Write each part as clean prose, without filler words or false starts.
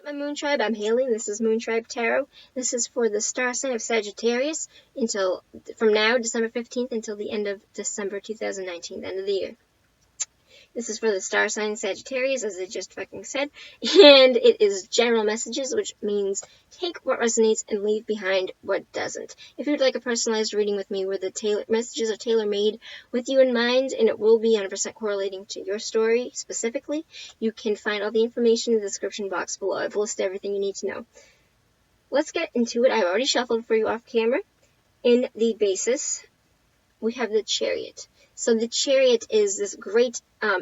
My Moon Tribe, I'm Haley, and this is Moon Tribe Tarot. This is for the star sign of Sagittarius from now, December 15th, until the end of December 2019, the end of the year. This is for the star sign Sagittarius, as I just fucking said, and it is general messages, which means take what resonates and leave behind what doesn't. If you'd like a personalized reading with me where the messages are tailor-made with you in mind, and it will be 100% correlating to your story specifically, you can find all the information in the description box below. I've listed everything you need to know. Let's get into it. I've already shuffled for you off camera. In the basis, we have the Chariot. So the Chariot is this great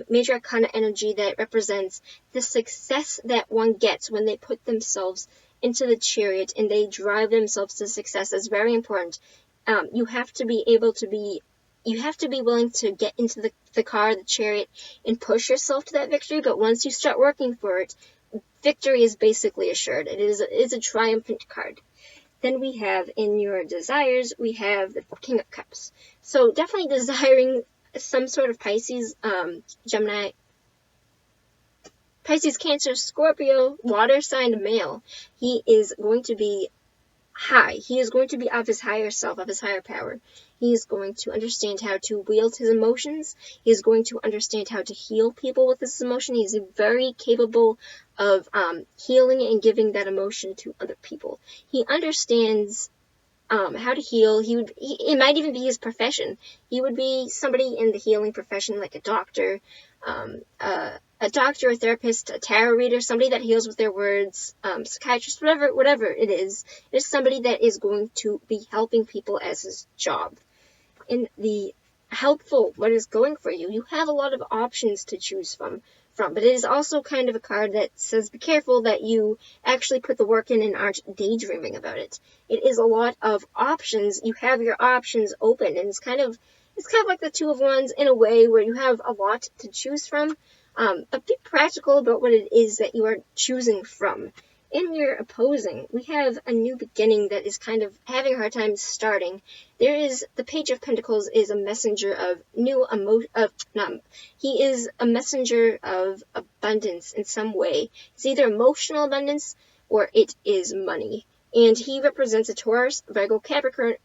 major arcana energy that represents the success that one gets when they put themselves into the Chariot and they drive themselves to success. That's very important. You have to be willing to get into the car, the Chariot, and push yourself to that victory. But once you start working for it, victory is basically assured. It's a triumphant card. Then we have, in your desires, we have the King of Cups. So definitely desiring some sort of Pisces, Gemini, Pisces, Cancer, Scorpio, water sign male. He is going to be high. He is going to be of his higher self, of his higher power. He is going to understand how to wield his emotions. He is going to understand how to heal people with his emotion. He's very capable of healing and giving that emotion to other people. He understands how to heal. It might even be his profession. He would be somebody in the healing profession, like a doctor, a therapist, a tarot reader, somebody that heals with their words, psychiatrist, whatever it is. It's somebody that is going to be helping people as his job. In the helpful, what is going for you, you have a lot of options to choose from, but it is also kind of a card that says be careful that you actually put the work in and aren't daydreaming about it. It is a lot of options. You have your options open, and it's kind of like the Two of Wands in a way, where you have a lot to choose from, but be practical about what it is that you are choosing from. In your opposing, we have a new beginning that is kind of having a hard time starting. There is the Page of Pentacles is a messenger of he is a messenger of abundance in some way. It's either emotional abundance or it is money. And he represents a Taurus, Virgo, Capricorn,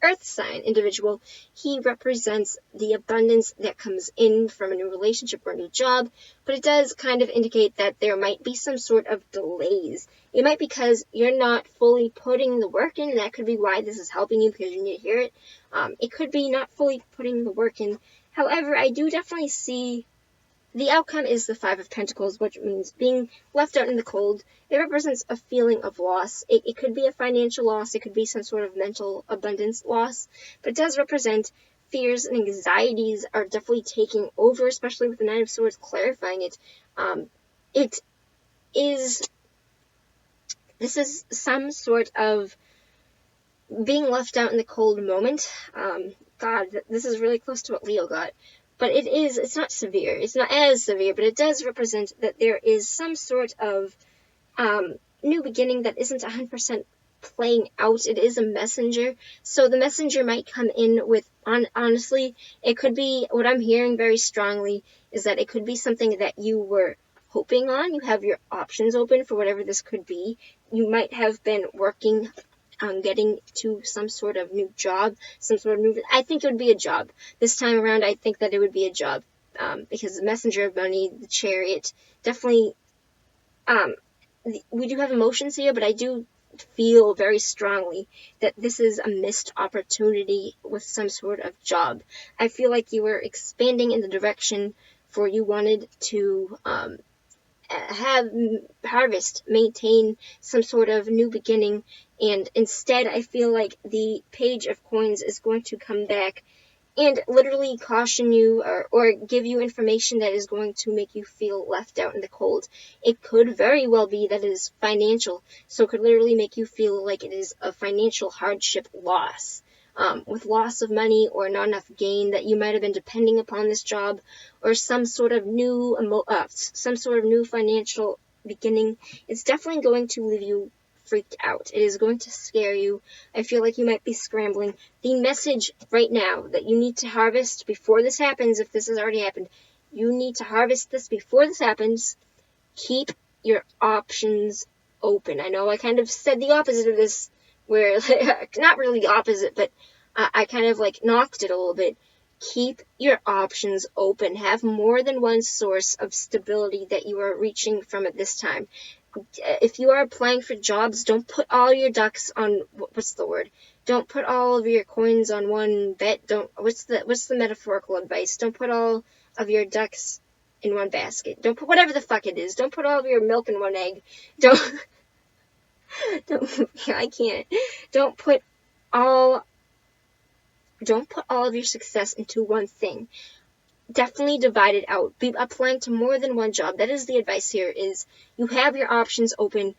Earth sign individual. He represents the abundance that comes in from a new relationship or a new job, but it does kind of indicate that there might be some sort of delays. It might be because you're not fully putting the work in, and that could be why this is helping you, because you need to hear it. It could be not fully putting the work in. However, I do definitely see the outcome is the Five of Pentacles, which means being left out in the cold. It represents a feeling of loss. It could be a financial loss. It could be some sort of mental abundance loss. But it does represent fears and anxieties are definitely taking over, especially with the Nine of Swords clarifying it. This is some sort of being left out in the cold moment. God, this is really close to what Leo got. But it's not severe. It's not as severe, but it does represent that there is some sort of new beginning that isn't 100% playing out. It is a messenger. So the messenger might come in with, honestly, it could be, what I'm hearing very strongly is that it could be something that you were hoping on. You have your options open for whatever this could be. You might have been working on getting to some sort of new job, some sort of movement. I think it would be a job. This time around, I think that it would be a job, because the messenger of money, the Chariot, definitely, we do have emotions here, but I do feel very strongly that this is a missed opportunity with some sort of job. I feel like you were expanding in the direction for you wanted to, maintain some sort of new beginning, and instead I feel like the Page of Coins is going to come back and literally caution you or give you information that is going to make you feel left out in the cold. It could very well be that it is financial, so it could literally make you feel like it is a financial hardship loss. With loss of money or not enough gain, that you might have been depending upon this job, or some sort of new financial beginning. It's definitely going to leave you freaked out. It is going to scare you. I feel like you might be scrambling. The message right now that you need to harvest before this happens, if this has already happened, you need to harvest this before this happens. Keep your options open. I know I kind of said the opposite of this, where, not really the opposite, but I kind of like knocked it a little bit. Keep your options open. Have more than one source of stability that you are reaching from at this time. If you are applying for jobs, don't put all your ducks on, what's the word? Don't put all of your coins on one bet. What's the metaphorical advice? Don't put all of your ducks in one basket. Don't put whatever the fuck it is. Don't put all of your milk in one egg. Don't, I can't. Don't put all of your success into one thing. Definitely divide it out. Be applying to more than one job. That is the advice here, is you have your options open.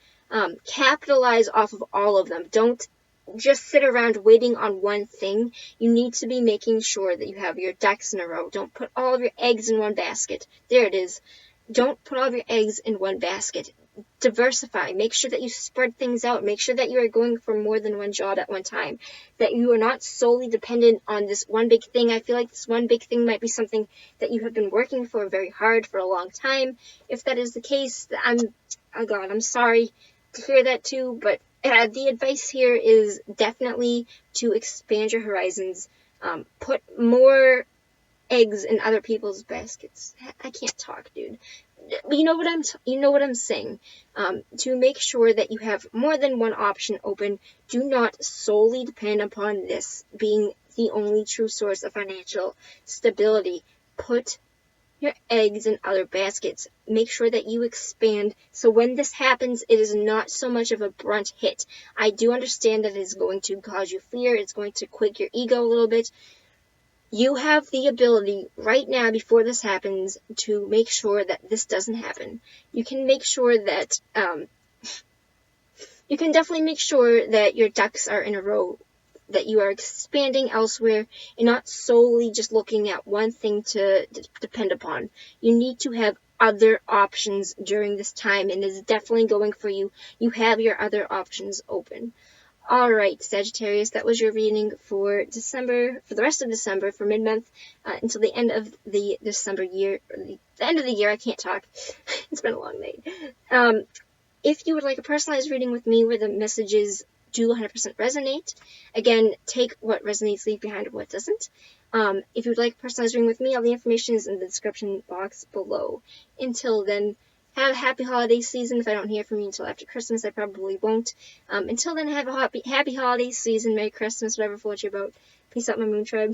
Capitalize off of all of them. Don't just sit around waiting on one thing. You need to be making sure that you have your ducks in a row. Don't put all of your eggs in one basket. There it is. Don't put all of your eggs in one basket. Diversify. Make sure that you spread things out. Make sure that you are going for more than one job at one time. That you are not solely dependent on this one big thing. I feel like this one big thing might be something that you have been working for very hard for a long time. If that is the case, I'm sorry to hear that too, but the advice here is definitely to expand your horizons. Put more eggs in other people's baskets. I can't talk, dude. You know what I'm saying. To make sure that you have more than one option open. Do not solely depend upon this being the only true source of financial stability. Put your eggs in other baskets. Make sure that you expand, so when this happens, it is not so much of a brunt hit. I do understand that it is going to cause you fear. It's going to quake your ego a little bit. You have the ability right now, before this happens, to make sure that this doesn't happen. You can make sure that, you can definitely make sure that your ducks are in a row, that you are expanding elsewhere and not solely just looking at one thing to depend upon. You need to have other options during this time, and it's definitely going for you. You have your other options open. Alright, Sagittarius, that was your reading for December, for the rest of December, for mid-month, until the end of the December year, or the end of the year. I can't talk. It's been a long night. If you would like a personalized reading with me where the messages do 100% resonate, again, take what resonates, leave behind what doesn't. If you would like a personalized reading with me, all the information is in the description box below. Until then, have a happy holiday season. If I don't hear from you until after Christmas, I probably won't. Until then, have a happy holiday season. Merry Christmas, whatever floats your boat. Peace out, my Moon Tribe.